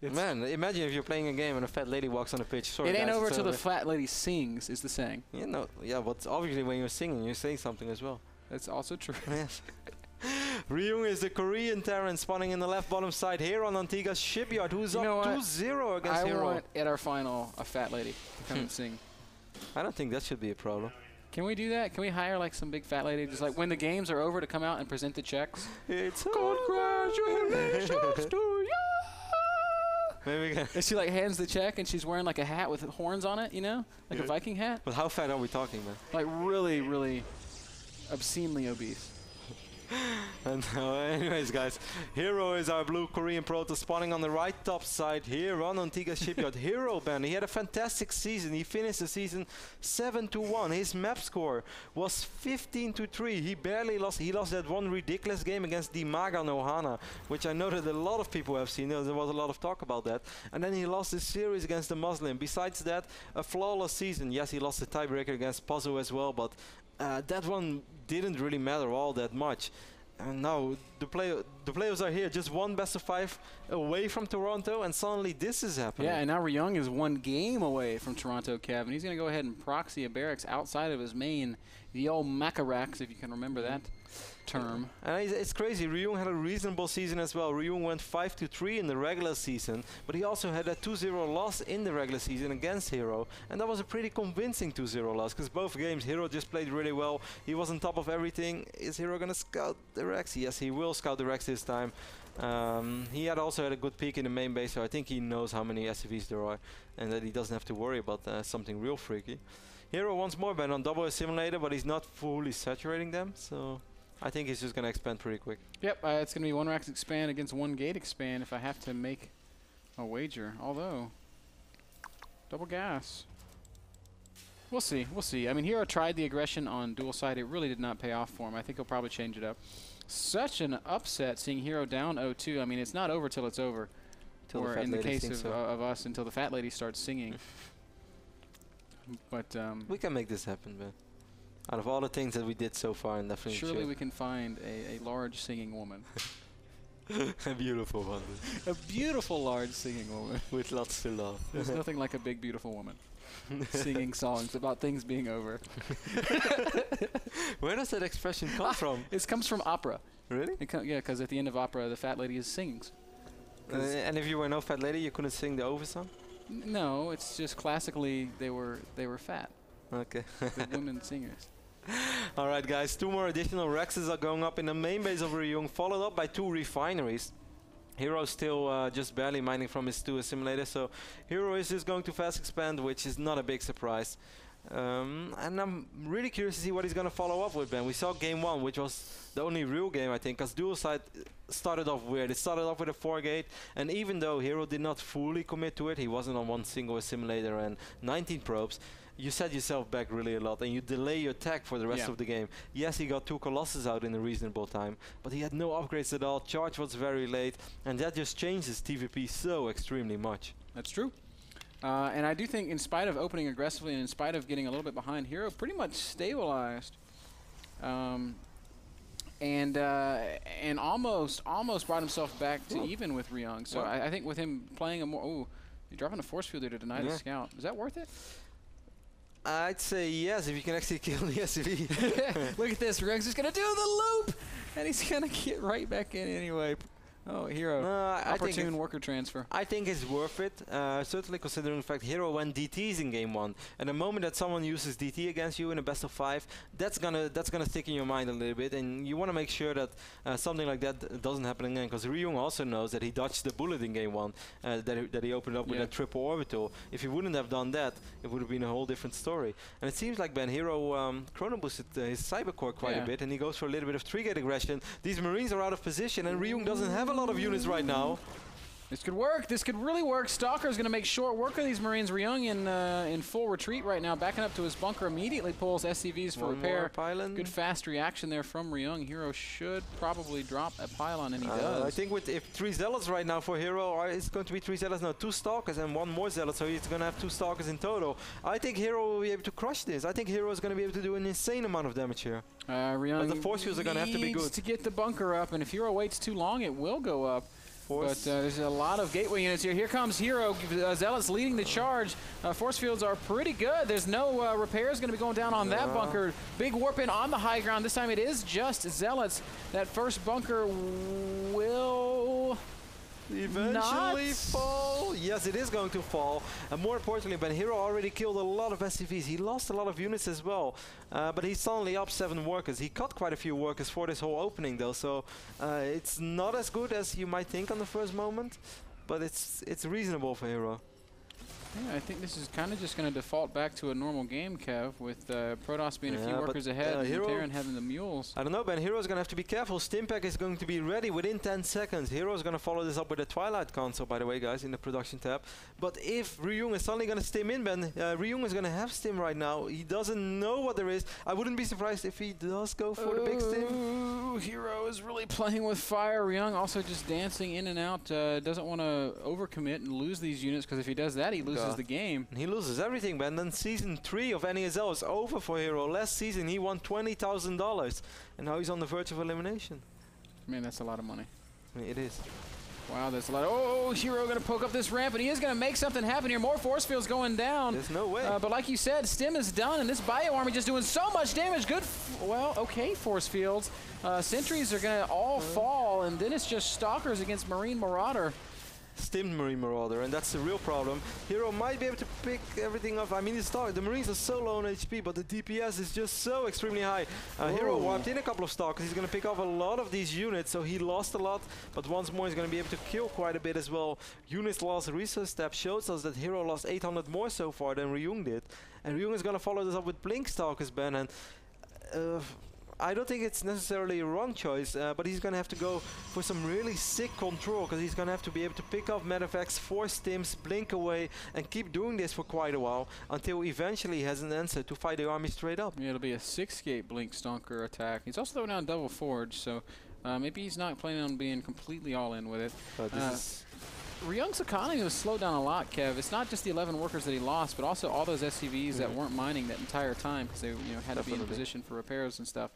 Man, imagine if you're playing a game and a fat lady walks on the pitch. Sorry, it ain't guys, over till the fat lady sings, is the saying. You know, yeah, but obviously when you're singing, you're saying something as well. That's also true. Yes. Ryung is the Korean Terran spawning in the left bottom side here on Antigua's shipyard, who's up 2-0 against HerO. I want at our final a fat lady to come and sing. I don't think that should be a problem. Can we do that? Can we hire like some big fat lady, just like when the games are over, to come out and present the checks? It's congratulations to you. Maybe we can. And she like hands the check, and she's wearing like a hat with horns on it, you know, like a Viking hat. But how fat are we talking, man? Like really, really obscenely obese. And anyways, guys, HerO is our blue Korean proto spawning on the right top side here on Antigua's shipyard. HerO, Ben, he had a fantastic season. He finished the season 7-1. His map score was 15-3. He barely lost. He lost that one ridiculous game against Dimaga no Hana, which I know that a lot of people have seen. There was a lot of talk about that. And then he lost his series against the Muslim. Besides that, a flawless season. Yes, he lost the tiebreaker against Pazzo as well, but that one didn't really matter all that much. And now the players are here, just one best of 5 away from Toronto, and suddenly this is happening. Yeah, and now Ryung is 1 game away from Toronto, Kev, and he's going to go ahead and proxy a barracks outside of his main, the old Macarax, if you can remember that term. And it's crazy. Ryung had a reasonable season as well. Ryung went 5-3 in the regular season, but he also had a 2-0 loss in the regular season against HerO, and that was a pretty convincing 2-0 loss, because both games HerO just played really well. He was on top of everything. Is HerO going to scout the Rex? Yes, he will scout the Rex this time. He also had a good peek in the main base, so I think he knows how many SCVs there are, and that he doesn't have to worry about something real freaky. HerO once more been on double assimilator, but he's not fully saturating them, so I think he's just going to expand pretty quick. Yep, it's going to be 1 Rax expand against 1 gate expand if I have to make a wager. Although, double gas. We'll see, we'll see. I mean, HerO tried the aggression on dual side. It really did not pay off for him. I think he'll probably change it up. Such an upset seeing HerO down 0-2. I mean, it's not over till it's over. Or in the case of us, until the fat lady starts singing. But we can make this happen, man. Out of all the things that we did so far, and definitely surely we can find a large singing woman. A beautiful one. A beautiful large singing woman. With lots to love. There's nothing like a big beautiful woman singing songs about things being over. Where does that expression come from? It comes from opera. Really? Yeah, because at the end of opera, the fat lady sings. And if you were no fat lady, you couldn't sing the over song? No, it's just classically they were fat. Okay. The women singers. Alright guys, 2 more additional Rexes are going up in the main base of Ryung, followed up by 2 refineries. HerO still just barely mining from his 2 assimilators, so HerO is just going to fast expand, which is not a big surprise. And I'm really curious to see what he's going to follow up with, Ben. We saw game 1, which was the only real game, I think, because dual side started off weird. It started off with a 4-gate, and even though HerO did not fully commit to it, he wasn't on 1 single assimilator and 19 probes, you set yourself back really a lot, and you delay your tech for the rest of the game. Yes, he got 2 Colossus out in a reasonable time, but he had no upgrades at all. Charge was very late, and that just changes TVP so extremely much. That's true. And I do think, in spite of opening aggressively and in spite of getting a little bit behind, HerO pretty much stabilized, and almost brought himself back to even with Ryung. So I think with him playing a more, you're dropping a force fielder to deny the scout. Is that worth it? I'd say yes, if you can actually kill the SCV. Look at this, Ryung's just gonna do the loop, and he's gonna get right back in anyway. Oh, HerO. Opportune worker transfer. I think it's worth it, certainly considering the fact HerO went DTs in game 1. And the moment that someone uses DT against you in a best of 5, that's gonna stick in your mind a little bit, and you want to make sure that something like that doesn't happen again. Because Ryung also knows that he dodged the bullet in game 1, that he opened up with that triple orbital. If he wouldn't have done that, it would have been a whole different story. And it seems like Ben HerO chrono boosted his cybercore quite a bit, and he goes for a little bit of 3-gate aggression. These Marines are out of position, and Ryung doesn't have a lot of units right now. This could work. This could really work. Stalker's going to make short work of these Marines. Ryung in full retreat right now, backing up to his bunker. Immediately pulls SCVs for repair. Good fast reaction there from Ryung. HerO should probably drop a pylon, and he does. I think if 3 Zealots right now for HerO, it's going to be 3 Zealots, no, 2 Stalkers and 1 more Zealot, so he's going to have 2 Stalkers in total. I think HerO will be able to crush this. I think HerO is going to be able to do an insane amount of damage here. Ryung but the force fields are going to have to be good. To get the bunker up, and if HerO waits too long, it will go up. But there's a lot of gateway units here. Here comes HerO. Zealots leading the charge. Force fields are pretty good. There's no repairs going to be going down on that bunker. Big warp in on the high ground. This time it is just Zealots. That first bunker will eventually fall. Yes, it is going to fall. And more importantly, Ben, HerO already killed a lot of SCVs. He lost a lot of units as well. But he's suddenly up 7 workers. He cut quite a few workers for this whole opening though. So it's not as good as you might think on the first moment. But it's reasonable for HerO. Yeah, I think this is kind of just going to default back to a normal game, Kev, with Protoss being a few workers ahead and Terran having the mules. I don't know, Ben. HerO's going to have to be careful. Stimpack is going to be ready within 10 seconds. HerO's going to follow this up with a Twilight console, by the way, guys, in the production tab. But if Ryung is suddenly going to stim in, Ben, Ryung is going to have stim right now. He doesn't know what there is. I wouldn't be surprised if he does go for the big stim. HerO is really playing with fire. Ryung also just dancing in and out. Doesn't want to overcommit and lose these units, because if he does that, he loses the game. He loses everything, man. Then season 3 of NASL is over for HerO. Last season he won $20,000 and now he's on the verge of elimination. Man, that's a lot of money. It is. Wow, that's a lot. Oh, HerO going to poke up this ramp, and he is going to make something happen here. More force fields going down. There's no way. But like you said, Stim is done, and this bio army just doing so much damage. Good. Well, okay, force fields. Sentries are going to all fall, and then it's just Stalkers against Marine Marauder. Stimmed Marine Marauder, and that's the real problem. HerO might be able to pick everything up. I mean, the Marines are so low on HP, but the DPS is just so extremely high. HerO warped in a couple of Stalkers. He's going to pick off a lot of these units, so he lost a lot, but once more he's going to be able to kill quite a bit as well. Units lost research step shows us that HerO lost 800 more so far than Ryung did. And Ryung is going to follow this up with Blink Stalkers, Ben, and I don't think it's necessarily a wrong choice, but he's going to have to go for some really sick control, because he's going to have to be able to pick off medevacts, force stims, blink away, and keep doing this for quite a while until eventually he has an answer to fight the army straight up. Yeah, it'll be a 6-gate blink stalker attack. He's also throwing down double forge, so maybe he's not planning on being completely all in with it. Ryung's economy was slowed down a lot, Kev. It's not just the 11 workers that he lost, but also all those SCVs that weren't mining that entire time, because they had to be in position for repairs and stuff.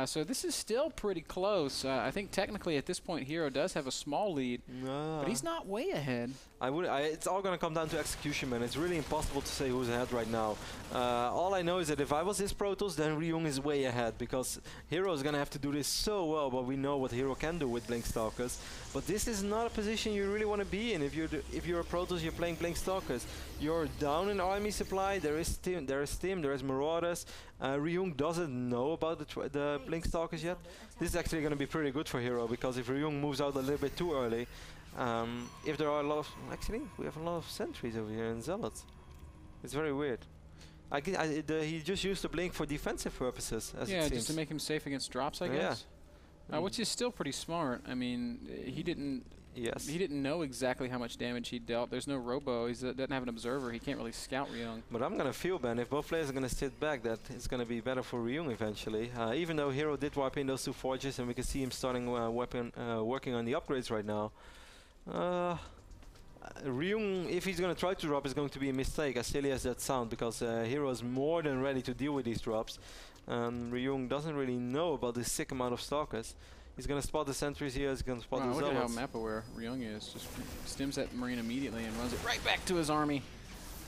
So this is still pretty close. I think technically at this point HerO does have a small lead, but he's not way ahead. It's all going to come down to execution, man. It's really impossible to say who's ahead right now. All I know is that if I was his Protoss, then Ryung is way ahead, because HerO is going to have to do this so well, but we know what HerO can do with Blink Stalkers. But this is not a position you really want to be in. If you're a Protoss, you're playing Blink Stalkers. You're down in army supply. There is Stim, there is Marauders. Ryung doesn't know about the Blink Stalkers yet. This is actually going to be pretty good for HerO, because if Ryung moves out a little bit too early, if there are a lot of... Actually, we have a lot of sentries over here in Zealots. It's very weird. He just used the blink for defensive purposes, as it seems. Just to make him safe against drops, I guess. Which is still pretty smart. I mean, he didn't know exactly how much damage he dealt. There's no robo. He doesn't have an observer. He can't really scout Ryung. But I'm going to feel, Ben, if both players are going to sit back, that it's going to be better for Ryung eventually. Even though HerO did wipe in those 2 forges, and we can see him starting working on the upgrades right now. Ryung, if he's going to try to drop, is going to be a mistake, as silly as that sounds, because HerO is more than ready to deal with these drops. Ryung doesn't really know about this sick amount of Stalkers. He's going to spot the sentries here, he's going to spot the Zealots. Look at how map aware Ryung is. Just stims that Marine immediately and runs it right back to his army,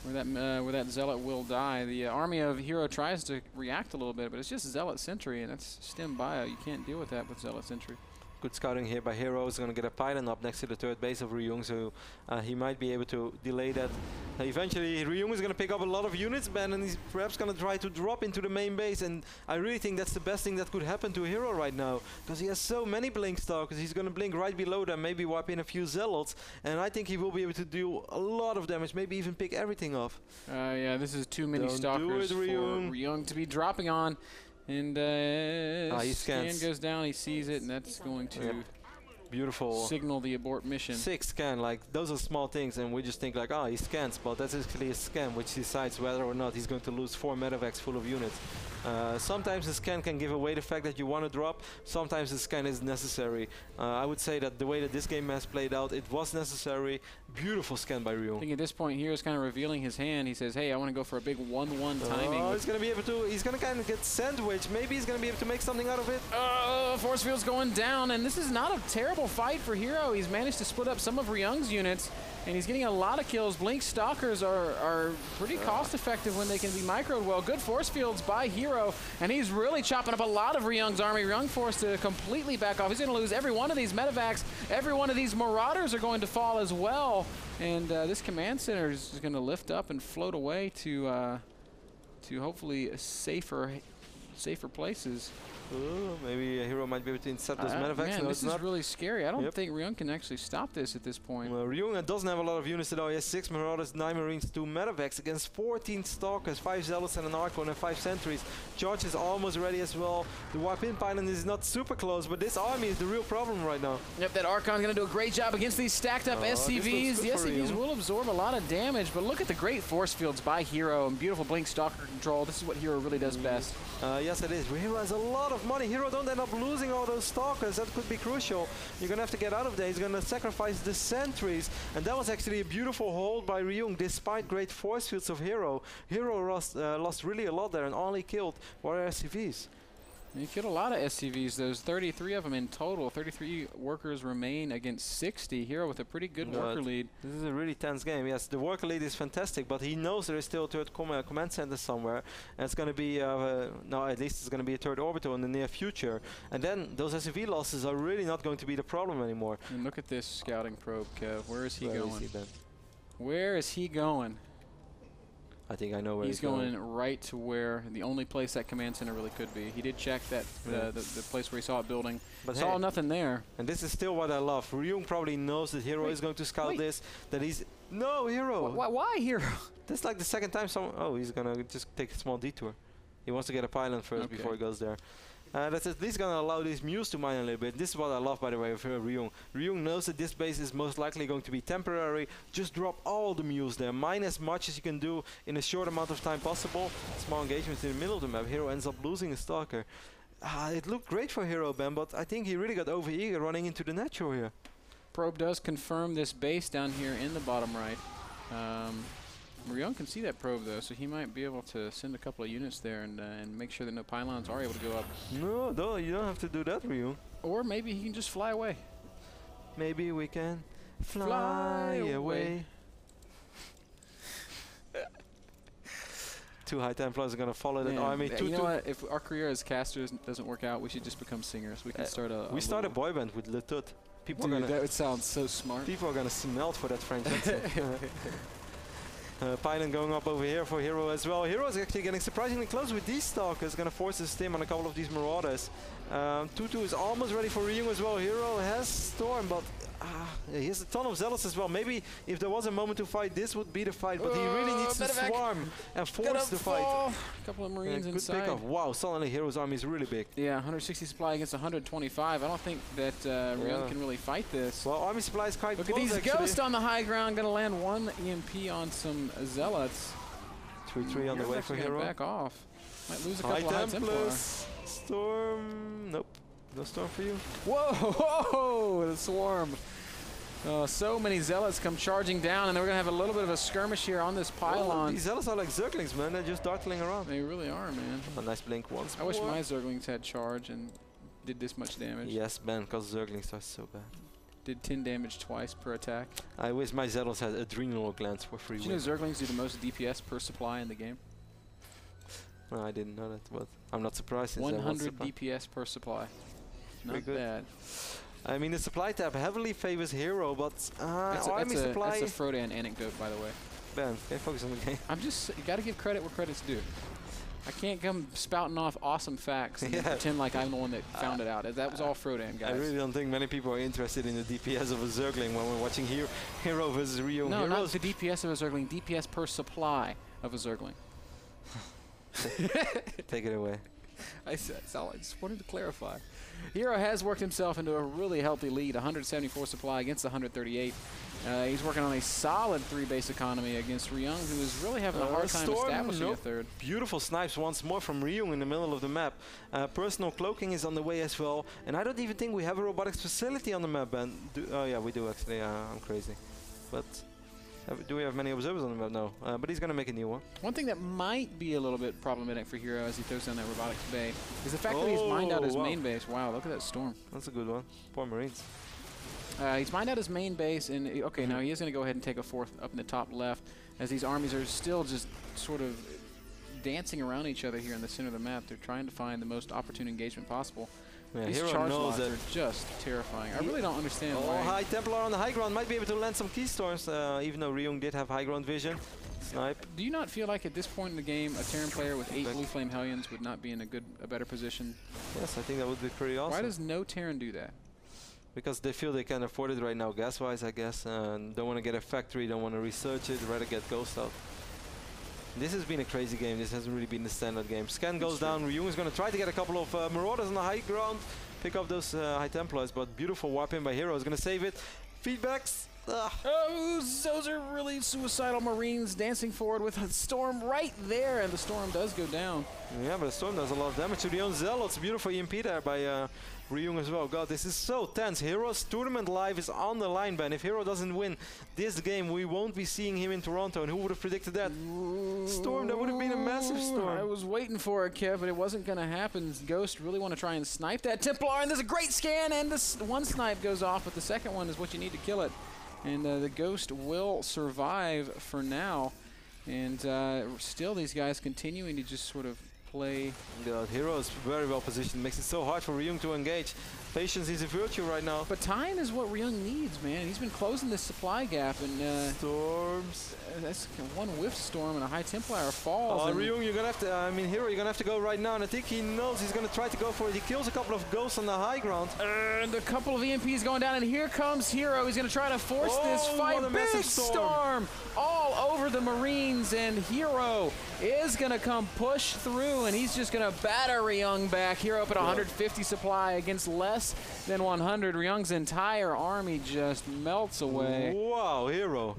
where that Zealot will die. The army of HerO tries to react a little bit, but it's just Zealot Sentry, and that's Stim Bio. You can't deal with that with Zealot Sentry. Good scouting here by HerO. Is going to get a pylon up next to the 3rd base of Ryung, so he might be able to delay that. Eventually, Ryung is going to pick up a lot of units, Ben, and he's perhaps going to try to drop into the main base, and I really think that's the best thing that could happen to HerO right now, because he has so many Blink Stalkers. He's going to blink right below them, maybe wipe in a few Zealots, and I think he will be able to do a lot of damage, maybe even pick everything off. Yeah, this is too many Stalkers for Ryung to be dropping on. And scan goes down, he sees it, and that's going to beautiful signal the abort mission. 6 scan, like those are small things, and we just think like, he scans, but that's actually a scan which decides whether or not he's going to lose 4 medevacs full of units. Sometimes the scan can give away the fact that you want to drop, sometimes the scan is necessary. I would say that the way that this game has played out, it was necessary. Beautiful scan by Ryung. I think at this point here is kind of revealing his hand. He says, hey, I want to go for a big 1-1 timing. He's going to be able to, he's going to kind of get sandwiched. Maybe he's going to be able to make something out of it. Force field's going down, and this is not a terrible beautiful fight for HerO. He's managed to split up some of Ryung's units, and he's getting a lot of kills. Blink Stalkers are pretty cost-effective when they can be microed well. Good force fields by HerO, and he's really chopping up a lot of Ryung's army. Ryung forced to completely back off. He's going to lose every one of these medevacs. Every one of these Marauders are going to fall as well. And this command center is going to lift up and float away to hopefully safer places. Ooh, maybe a HerO might be able to intercept those medevacs. Man, no, this is really scary. I don't think Ryung can actually stop this at this point. Well, Ryung doesn't have a lot of units at all. He has 6 Marauders, 9 Marines, 2 medevacs against 14 Stalkers, 5 Zealots and an Archon and 5 Sentries. Charge is almost ready as well. The Warp-in pylon is not super close, but this army is the real problem right now. Yep, that Archon's going to do a great job against these stacked up SCVs. The SCVs will absorb a lot of damage, but look at the great force fields by HerO and beautiful Blink Stalker control. This is what HerO really does best. Yes, it is. HerO has a lot of money. HerO don't end up losing all those Stalkers. That could be crucial. You're going to have to get out of there. He's going to sacrifice the Sentries. And that was actually a beautiful hold by Ryung, despite great force fields of HerO. HerO lost really a lot there and only killed warrior SCVs. He killed a lot of SCVs. There's 33 of them in total. 33 workers remain against 60. HerO with a pretty good worker lead. This is a really tense game. Yes, the worker lead is fantastic, but he knows there is still a third command center somewhere. And it's going to be, no, at least it's going to be a third orbital in the near future. And then those SCV losses are really not going to be the problem anymore. And look at this scouting probe, Kev. Where is he going? Is he then? Where is he going? I think I know where he's going. Right to where the only place that command center really could be. He did check that the place where he saw it building, but saw nothing there. And this is still what I love. Ryung probably knows that HerO is going to scout this. That he's HerO. Why HerO? This is like the second time someone. Oh, he's gonna just take a small detour. He wants to get a pylon first before he goes there. That's at least going to allow these mules to mine a little bit. This is what I love, by the way, of Ryung. Ryung knows that this base is most likely going to be temporary. Just drop all the mules there. Mine as much as you can do in a short amount of time possible. Small engagements in the middle of the map. HerO ends up losing a Stalker. It looked great for HerO, Ben, but I think he really got overeager running into the natural here. Probe does confirm this base down here in the bottom right. Ryung can see that probe though, so he might be able to send a couple of units there and make sure that no pylons are able to go up. No, you don't have to do that, Ryung. Or maybe he can just fly away. Maybe we can fly away. 2 High Templars are going to follow that army. You know what? If our career as casters doesn't work out, we should just become singers. We can start a. We start a boy band with Le Tut. People Dude, that would sound so smart. People are going to smelt for that French accent. Pylon going up over here for HerO as well. HerO is actually getting surprisingly close with these Stalkers. Going to force a stim on a couple of these Marauders. 2-2 is almost ready for Ryung as well. HerO has Storm, but he has a ton of Zealots as well. Maybe if there was a moment to fight, this would be the fight. But he really needs to swarm and force the fight. A couple of Marines inside. Good pick off. Wow, suddenly HerO's army is really big. Yeah, 160 supply against 125. I don't think that Ryung can really fight this. Well, army supply is quite Look close, at these actually. Ghosts on the high ground. Going to land 1 EMP on some Zealots. 3-3 on the way for HerO. Back off. Might lose a couple of High Templars. Storm. Nope. No Storm for you. Whoa! The swarm. So many Zealots come charging down, and then we're going to have a little bit of a skirmish here on this pylon. These Zealots are like Zerglings, man. They're just dartling around. They really are, man. A nice blink once I wish my Zerglings had charge and did this much damage. Yes, Ben, because Zerglings are so bad. Did 10 damage twice per attack. I wish my Zealots had adrenal glands for free. Did you know Zerglings do the most DPS per supply in the game? No, I didn't know that, but I'm not surprised. 100 DPS per supply. Not bad. I mean, the supply tab heavily favors HerO, but army supply... That's a Frodan anecdote, by the way. Ben, can you focus on the game? You gotta give credit where credit's due. I can't come spouting off awesome facts and then pretend like I'm the one that found it out. That was all Frodan, guys. I really don't think many people are interested in the DPS of a Zergling when we're watching HerO versus Ryung. No, not the DPS of a Zergling, DPS per supply of a Zergling. Take it away. I just wanted to clarify. HerO has worked himself into a really healthy lead, 174 supply against 138. He's working on a solid 3-base economy against Ryung, who is really having a hard time establishing a third. Beautiful snipes once more from Ryung in the middle of the map. Personal cloaking is on the way as well, and I don't even think we have a robotics facility on the map, Ben. Oh yeah, we do actually. I'm crazy. But do we have many observers on the map? No. But he's going to make a new one. One thing that might be a little bit problematic for HerO as he throws down that robotics bay is the fact that he's mined out his main base. Wow, look at that storm. That's a good one. Poor Marines. He's mined out his main base, and okay, now he is going to go ahead and take a fourth up in the top left, as these armies are still just sort of dancing around each other here in the center of the map. They're trying to find the most opportune engagement possible. Yeah, These HerO charge knows lots that are just terrifying. I really don't understand Oh, why. High Templar on the high ground might be able to land some Keystorms, even though Ryung did have high ground vision. Snipe. Do you not feel like at this point in the game, a Terran player with 8 Blue Flame Hellions would not be in a better position? Yes, I think that would be pretty awesome. Why does no Terran do that? Because they feel they can afford it right now, gas-wise, I guess, and don't want to get a factory, don't want to research it, rather get Ghost out. This has been a crazy game. This hasn't really been the standard game. Scan goes down. Ryung is going to try to get a couple of Marauders on the high ground, pick up those High Templars, but beautiful weapon by HerO is going to save it. Feedbacks. Oh, those are really suicidal Marines dancing forward with a Storm right there, and the Storm does go down. Yeah, but the Storm does a lot of damage to the own Zealots. Beautiful EMP there by Ryung as well. God, this is so tense. HerO's tournament life is on the line, Ben. If HerO doesn't win this game, we won't be seeing him in Toronto. And who would have predicted that? Storm, that would have been a massive storm. I was waiting for it, Kev, but it wasn't going to happen. Ghost really want to try and snipe that Templar, and there's a great scan, and this one snipe goes off, but the second one is what you need to kill it. And the Ghost will survive for now. And still these guys continuing to just sort of play. God, HerO is very well positioned. Makes it so hard for Ryung to engage. Patience is a virtue right now. But time is what Ryung needs, man. He's been closing this supply gap, and Storms. That's one whiff storm and a High Templar falls. Oh, Ryung, you're gonna have to. I mean, HerO, you're gonna have to go right now, and I think he knows he's gonna try to go for it. He kills a couple of ghosts on the high ground, and a couple of EMPs going down, and here comes HerO. He's gonna try to force this fight. Big storm all over the Marines, and HerO is gonna come push through, and he's just gonna batter Ryung back. HerO up at 150 supply against less than 100. Ryung's entire army just melts away. Wow, HerO.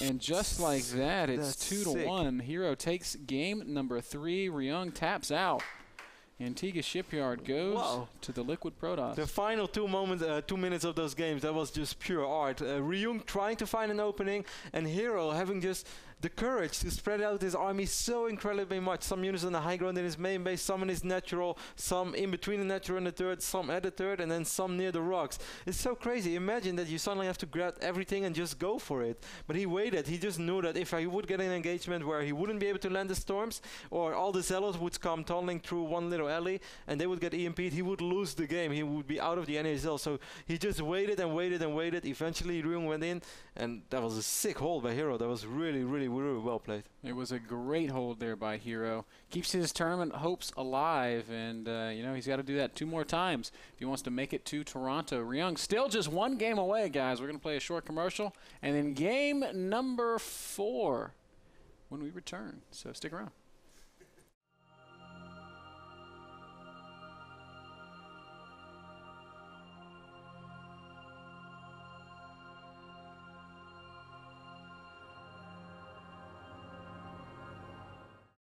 And just like that, it's 2-1. HerO takes game number 3. Ryung taps out. Antigua Shipyard goes to the Liquid Protoss. The final 2 minutes of those games, that was just pure art. Ryung trying to find an opening, and HerO having just the courage to spread out his army so incredibly much. Some units on the high ground in his main base, some in his natural, some in between the natural and the third, some at the third, and then some near the rocks. It's so crazy. Imagine that you suddenly have to grab everything and just go for it. But he waited. He just knew that if he would get an engagement where he wouldn't be able to land the storms, or all the Zealots would come tunneling through one little alley and they would get EMP'd, he would lose the game. He would be out of the NASL. So he just waited and waited and waited. Eventually Ryung went in, and that was a sick hold by HerO. That was really, really, really well played. It was a great hold there by HerO. Keeps his tournament hopes alive, and you know, he's got to do that 2 more times if he wants to make it to Toronto. Ryung still just 1 game away, guys. We're going to play a short commercial, and then game number 4 when we return. So stick around.